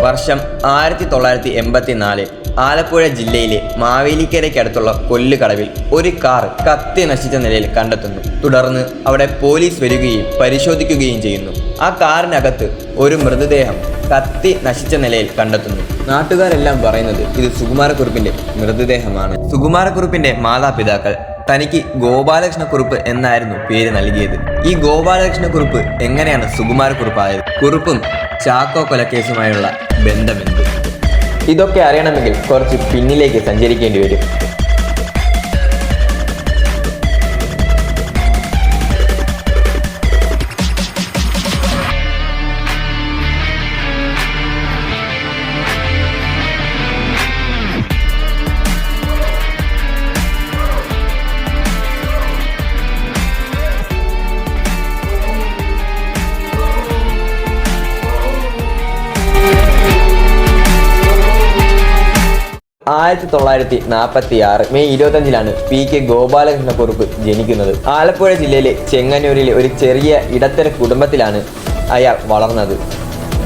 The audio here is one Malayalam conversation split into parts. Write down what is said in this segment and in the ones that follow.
വർഷം 1984 ആലപ്പുഴ ജില്ലയിലെ മാവേലിക്കരയ്ക്കടുത്തുള്ള കൊല്ലുകടവിൽ ഒരു കാർ കത്തി നശിച്ച നിലയിൽ കണ്ടെത്തുന്നു. തുടർന്ന് അവിടെ പോലീസ് വരികയും പരിശോധിക്കുകയും ചെയ്യുന്നു. ആ കാറിനകത്ത് ഒരു മൃതദേഹം കത്തി നശിച്ച നിലയിൽ കണ്ടെത്തുന്നു. നാട്ടുകാരെല്ലാം പറയുന്നത് ഇത് സുകുമാരക്കുറുപ്പിന്റെ മൃതദേഹമാണ്. സുകുമാരക്കുറുപ്പിന്റെ മാതാപിതാക്കൾ തനിക്ക് ഗോപാലകൃഷ്ണക്കുറുപ്പ് എന്നായിരുന്നു പേര് നൽകിയത്. ഈ ഗോപാലകൃഷ്ണക്കുറുപ്പ് എങ്ങനെയാണ് സുകുമാരക്കുറുപ്പായത്? കുറുപ്പും ചാക്കോ കൊലക്കേസുമായുള്ള ബന്ധമെന്ത്? ഇതൊക്കെ അറിയണമെങ്കിൽ കുറച്ച് പിന്നിലേക്ക് സഞ്ചരിക്കേണ്ടി വരും. 1946 മെയ് 25 PK ഗോപാലകൃഷ്ണക്കുറുപ്പ് ജനിക്കുന്നത്. ആലപ്പുഴ ജില്ലയിലെ ചെങ്ങന്നൂരിലെ ഒരു ചെറിയ ഇടത്തര കുടുംബത്തിലാണ് അയാൾ വളർന്നത്.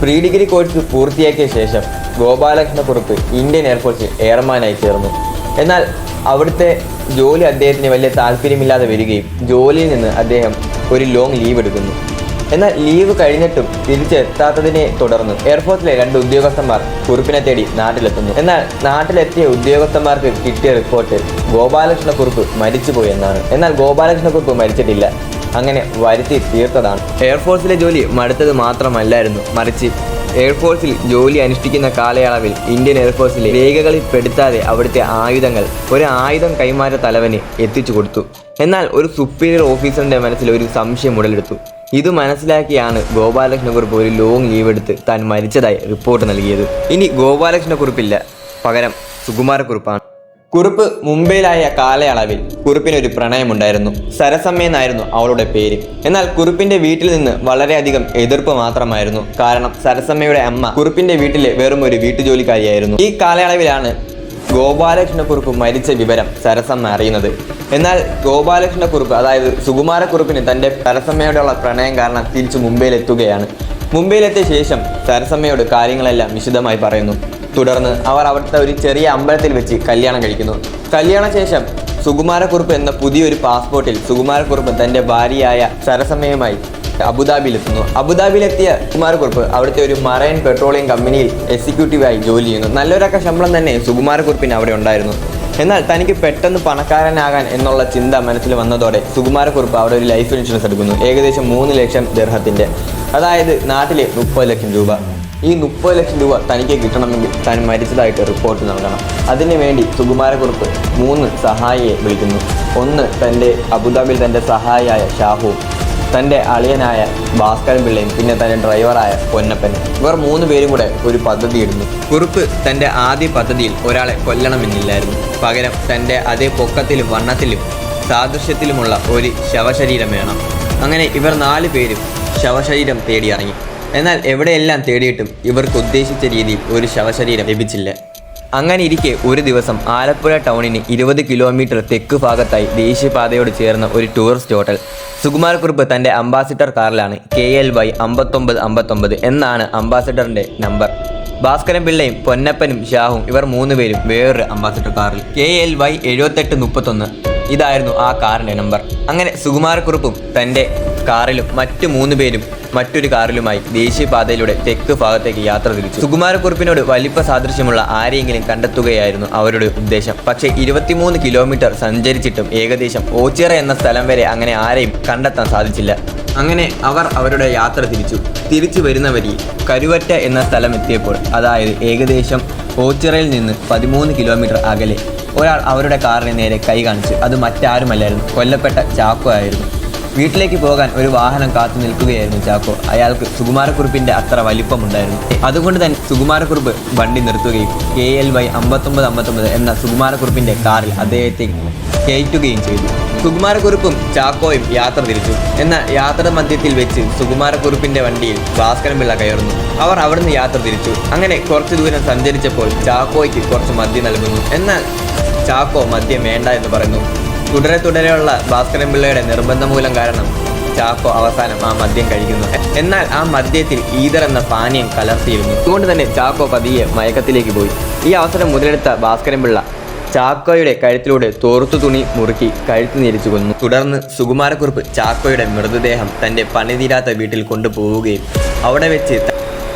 പ്രീ ഡിഗ്രി കോഴ്സ് പൂർത്തിയാക്കിയ ശേഷം ഗോപാലകൃഷ്ണക്കുറുപ്പ് ഇന്ത്യൻ എയർഫോഴ്സിൽ എയർമാനായി ചേർന്നു. എന്നാൽ അവിടുത്തെ ജോലി അദ്ദേഹത്തിന് വലിയ താല്പര്യമില്ലാതെ വരികയും ജോലിയിൽ നിന്ന് അദ്ദേഹം ഒരു ലോങ് ലീവ് എടുക്കുന്നു. എന്നാൽ ലീവ് കഴിഞ്ഞിട്ടും തിരിച്ചെത്താത്തതിനെ തുടർന്ന് എയർഫോഴ്സിലെ 2 ഉദ്യോഗസ്ഥന്മാർ കുറുപ്പിനെ തേടി നാട്ടിലെത്തുന്നു. എന്നാൽ നാട്ടിലെത്തിയ ഉദ്യോഗസ്ഥന്മാർക്ക് കിട്ടിയ റിപ്പോർട്ട് ഗോപാലകൃഷ്ണക്കുറുപ്പ് മരിച്ചുപോയി എന്നാണ്. എന്നാൽ ഗോപാലകൃഷ്ണക്കുറുപ്പ് മരിച്ചിട്ടില്ല, അങ്ങനെ വരുത്തി തീർത്തതാണ്. എയർഫോഴ്സിലെ ജോലി മടുത്തത് മാത്രമല്ലായിരുന്നു, മറിച്ച് എയർഫോഴ്സിൽ ജോലി അനുഷ്ഠിക്കുന്ന കാലയളവിൽ ഇന്ത്യൻ എയർഫോഴ്സിലെ രേഖകളിൽ പെടുത്താതെ അവിടുത്തെ ആയുധങ്ങൾ ഒരു ആയുധം കൈമാറ്റ തലവന് എത്തിച്ചു കൊടുത്തു. എന്നാൽ ഒരു സുപ്പീരിയർ ഓഫീസറിന്റെ മനസ്സിൽ ഒരു സംശയം ഉടലെടുത്തു. ഇത് മനസ്സിലാക്കിയാണ് ഗോപാലകൃഷ്ണക്കുറുപ്പ് ഒരു ലോങ് ലീവ് എടുത്ത് താൻ മരിച്ചതായി റിപ്പോർട്ട് നൽകിയത്. ഇനി ഗോപാലകൃഷ്ണക്കുറുപ്പില്ല, പകരം സുകുമാരക്കുറുപ്പാണ്. കുറുപ്പ് മുംബൈയിലായ കാലയളവിൽ കുറുപ്പിനൊരു പ്രണയമുണ്ടായിരുന്നു. സരസമ്മ എന്നായിരുന്നു അവളുടെ പേര്. എന്നാൽ കുറുപ്പിന്റെ വീട്ടിൽ നിന്ന് വളരെയധികം എതിർപ്പ് മാത്രമായിരുന്നു. കാരണം സരസമ്മയുടെ അമ്മ കുറുപ്പിന്റെ വീട്ടിലെ വെറും ഒരു വീട്ടുജോലിക്കാരിയായിരുന്നു. ഈ കാലയളവിലാണ് ഗോപാലകൃഷ്ണക്കുറുപ്പ് മരിച്ച വിവരം സരസമ്മ അറിയുന്നത്. എന്നാൽ ഗോപാലകൃഷ്ണക്കുറുപ്പ്, അതായത് സുകുമാരക്കുറുപ്പിന് തൻ്റെ സരസമ്മയോടുള്ള പ്രണയം കാരണം തിരിച്ചു മുംബൈയിലെത്തുകയാണ്. മുംബൈയിലെത്തിയ ശേഷം സരസമ്മയോട് കാര്യങ്ങളെല്ലാം വിശദമായി പറയുന്നു. തുടർന്ന് അവർ അവിടുത്തെ ഒരു ചെറിയ അമ്പലത്തിൽ വെച്ച് കല്യാണം കഴിക്കുന്നു. കല്യാണശേഷം സുകുമാരക്കുറുപ്പ് എന്ന പുതിയൊരു പാസ്പോർട്ടിൽ സുകുമാരക്കുറുപ്പ് തൻ്റെ ഭാര്യയായ സരസമ്മയുമായി അബുദാബിയിലെത്തുന്നു. അബുദാബിയിലെത്തിയ സുകുമാരക്കുറുപ്പ് അവിടുത്തെ ഒരു മറൈൻ പെട്രോളിയം കമ്പനിയിൽ എക്സിക്യൂട്ടീവായി ജോലി ചെയ്യുന്നു. നല്ലൊരൊക്കെ ശമ്പളം തന്നെ സുകുമാരക്കുറുപ്പിന് അവിടെ ഉണ്ടായിരുന്നു. എന്നാൽ തനിക്ക് പെട്ടെന്ന് പണക്കാരനാകാൻ എന്നുള്ള ചിന്ത മനസ്സിൽ വന്നതോടെ സുകുമാരക്കുറുപ്പ് അവിടെ ഒരു ലൈഫ് ഇൻഷുറൻസ് എടുക്കുന്നു. ഏകദേശം 3 ലക്ഷം ദിർഹത്തിൻ്റെ, അതായത് നാട്ടിലെ 30 ലക്ഷം രൂപ. ഈ 30 ലക്ഷം രൂപ തനിക്ക് കിട്ടണമെങ്കിൽ താൻ മരിച്ചതായിട്ട് റിപ്പോർട്ട് നൽകണം. അതിനുവേണ്ടി സുകുമാരക്കുറുപ്പ് 3 സഹായിയെ വിളിക്കുന്നു. ഒന്ന് തൻ്റെ അബുദാബിയിൽ തൻ്റെ സഹായിയായ ഷാഹുവും, തൻ്റെ അളിയനായ ഭാസ്കരൻ പിള്ളയും, പിന്നെ തൻ്റെ ഡ്രൈവറായ പൊന്നപ്പനും. ഇവർ 3 പേരും കൂടെ ഒരു പദ്ധതി ഇടുന്നു. കുറുപ്പ് തൻ്റെ ആദ്യ പദ്ധതിയിൽ ഒരാളെ കൊല്ലണമെന്നില്ലായിരുന്നു. പകരം തൻ്റെ അതേ പൊക്കത്തിലും വണ്ണത്തിലും സാദൃശ്യത്തിലുമുള്ള ഒരു ശവശരീരം വേണം. അങ്ങനെ ഇവർ 4 പേരും ശവശരീരം തേടിയിറങ്ങി. എന്നാൽ എവിടെയെല്ലാം തേടിയിട്ടും ഇവർക്ക് ഉദ്ദേശിച്ച രീതിയിൽ ഒരു ശവശരീരം ലഭിച്ചില്ല. അങ്ങനെ ഇരിക്കെ ഒരു ദിവസം ആലപ്പുഴ ടൗണിന് 20 കിലോമീറ്റർ തെക്ക് ഭാഗത്തായി ദേശീയപാതയോട് ചേർന്ന ഒരു ടൂറിസ്റ്റ് ഹോട്ടൽ. സുകുമാരക്കുറുപ്പ് തൻ്റെ അംബാസിഡർ കാറിലാണ്. KLY 5959 എന്നാണ് അംബാസിഡറിൻ്റെ നമ്പർ. ഭാസ്കരൻ പിള്ളയും പൊന്നപ്പനും ഷാഹും ഇവർ 3 പേരും വേറൊരു അംബാസിഡർ കാറിൽ. KLY 7831 ഇതായിരുന്നു ആ കാറിൻ്റെ നമ്പർ. അങ്ങനെ സുകുമാരക്കുറുപ്പും തൻ്റെ കാറിലും മറ്റു 3 പേരും മറ്റൊരു കാറിലുമായി ദേശീയപാതയിലൂടെ തെക്ക് ഭാഗത്തേക്ക് യാത്ര തിരിച്ചു. സുകുമാരക്കുറുപ്പിനോട് വലിപ്പ സാദൃശ്യമുള്ള ആരെയെങ്കിലും കണ്ടെത്തുകയായിരുന്നു അവരുടെ ഉദ്ദേശം. പക്ഷേ 23 കിലോമീറ്റർ സഞ്ചരിച്ചിട്ടും ഏകദേശം ഓച്ചിറ എന്ന സ്ഥലം വരെ അങ്ങനെ ആരെയും കണ്ടെത്താൻ സാധിച്ചില്ല. അങ്ങനെ അവർ അവരുടെ യാത്ര തിരിച്ചു വരുന്ന വഴി കരുവറ്റ എന്ന സ്ഥലം എത്തിയപ്പോൾ, അതായത് ഏകദേശം ഓച്ചിറയിൽ നിന്ന് 13 കിലോമീറ്റർ അകലെ, ഒരാൾ അവരുടെ കാറിന് നേരെ കൈ കാണിച്ചു. അത് മറ്റാരുമല്ലായിരുന്നു, കൊല്ലപ്പെട്ട ചാക്കോ ആയിരുന്നു. വീട്ടിലേക്ക് പോകാൻ ഒരു വാഹനം കാത്തു നിൽക്കുകയായിരുന്നു ചാക്കോ. അയാൾക്ക് സുകുമാരക്കുറുപ്പിൻ്റെ അത്ര വലിപ്പമുണ്ടായിരുന്നു. അതുകൊണ്ട് തന്നെ സുകുമാരക്കുറുപ്പ് വണ്ടി നിർത്തുകയും KLY 5959 എന്ന സുകുമാരക്കുറുപ്പിൻ്റെ കാറിൽ അദ്ദേഹത്തെ കയറ്റുകയും ചെയ്തു. സുകുമാരക്കുറുപ്പും ചാക്കോയും യാത്ര തിരിച്ചു. എന്നാൽ യാത്ര മധ്യത്തിൽ വെച്ച് സുകുമാരക്കുറുപ്പിൻ്റെ വണ്ടിയിൽ ഭാസ്കരൻ പിള്ള കയറുന്നു. അവർ അവിടുന്ന് യാത്ര തിരിച്ചു. അങ്ങനെ കുറച്ചു ദൂരം സഞ്ചരിച്ചപ്പോൾ ചാക്കോയ്ക്ക് കുറച്ച് മദ്യം നൽകുന്നു. എന്നാൽ ചാക്കോ മദ്യം വേണ്ട എന്ന് പറയുന്നു. തുടരെയുള്ള ഭാസ്കരൻ പിള്ളയുടെ നിർബന്ധം മൂലം കാരണം ചാക്കോ അവസാനം ആ മദ്യം കഴിക്കുന്നു. എന്നാൽ ആ മദ്യത്തിൽ ഈതർ എന്ന പാനീയം കലർത്തിയിരുന്നു. അതുകൊണ്ട് തന്നെ ചാക്കോ പതിയെ മയക്കത്തിലേക്ക് പോയി. ഈ അവസരം മുതലെടുത്ത ഭാസ്കരൻപിള്ള ചാക്കോയുടെ കഴുത്തിലൂടെ തോർത്തു തുണി മുറുക്കി കഴുത്ത് ഞെരിച്ചു കൊന്നു. തുടർന്ന് സുകുമാരക്കുറുപ്പ് ചാക്കോയുടെ മൃതദേഹം തൻ്റെ പണിതീരാത്ത വീട്ടിൽ കൊണ്ടുപോവുകയും അവിടെ വെച്ച്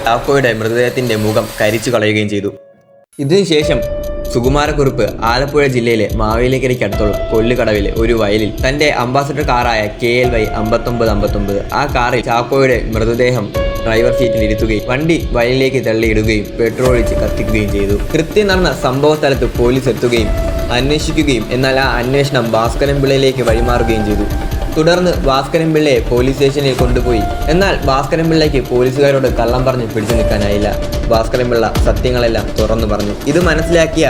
ചാക്കോയുടെ മൃതദേഹത്തിൻ്റെ മുഖം കരിച്ചു കളയുകയും ചെയ്തു. ഇതിനുശേഷം സുകുമാരക്കുറുപ്പ് ആലപ്പുഴ ജില്ലയിലെ മാവേലിക്കരയ്ക്കടുത്തുള്ള കൊല്ലുകടവിലെ ഒരു വയലിൽ തൻ്റെ അംബാസഡർ കാറായ KLY 5959 ആ കാറിൽ ചാക്കോയുടെ മൃതദേഹം ഡ്രൈവർ സീറ്റിൽ ഇരുത്തുകയും വണ്ടി വയലിലേക്ക് തള്ളിയിടുകയും പെട്രോൾ ഒഴിച്ച് കത്തിക്കുകയും ചെയ്തു. കൃത്യം നടന്ന സംഭവ സ്ഥലത്ത് പോലീസ് എത്തുകയും അന്വേഷിക്കുകയും എന്നാൽ ആ അന്വേഷണം ഭാസ്കരൻപിള്ളയിലേക്ക് വഴിമാറുകയും ചെയ്തു. തുടർന്ന് ഭാസ്കരൻപിള്ളയെ പോലീസ് സ്റ്റേഷനിൽ കൊണ്ടുപോയി. എന്നാൽ ഭാസ്കരൻപിള്ളയ്ക്ക് പോലീസുകാരോട് കള്ളം പറഞ്ഞ് പിടിച്ചു നിൽക്കാനായില്ല. ഭാസ്കരൻപിള്ള സത്യങ്ങളെല്ലാം തുറന്നു പറഞ്ഞു. ഇത് മനസ്സിലാക്കിയ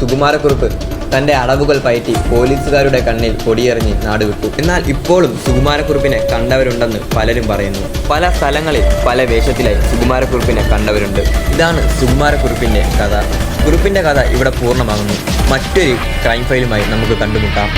സുകുമാരക്കുറുപ്പ് തൻ്റെ അടവുകൾ പയറ്റി പോലീസുകാരുടെ കണ്ണിൽ പൊടിയെറിഞ്ഞ് നാടുവിട്ടു. എന്നാൽ ഇപ്പോഴും സുകുമാരക്കുറുപ്പിനെ കണ്ടവരുണ്ടെന്ന് പലരും പറയുന്നു. പല സ്ഥലങ്ങളിൽ പല വേഷത്തിലായി സുകുമാരക്കുറുപ്പിനെ കണ്ടവരുണ്ട്. ഇതാണ് സുകുമാരക്കുറുപ്പിൻ്റെ കഥ. കുറുപ്പിൻ്റെ കഥ ഇവിടെ പൂർണ്ണമാകുന്നു. മറ്റൊരു ക്രൈം ഫയലുമായി നമുക്ക് കണ്ടുമുട്ടാം.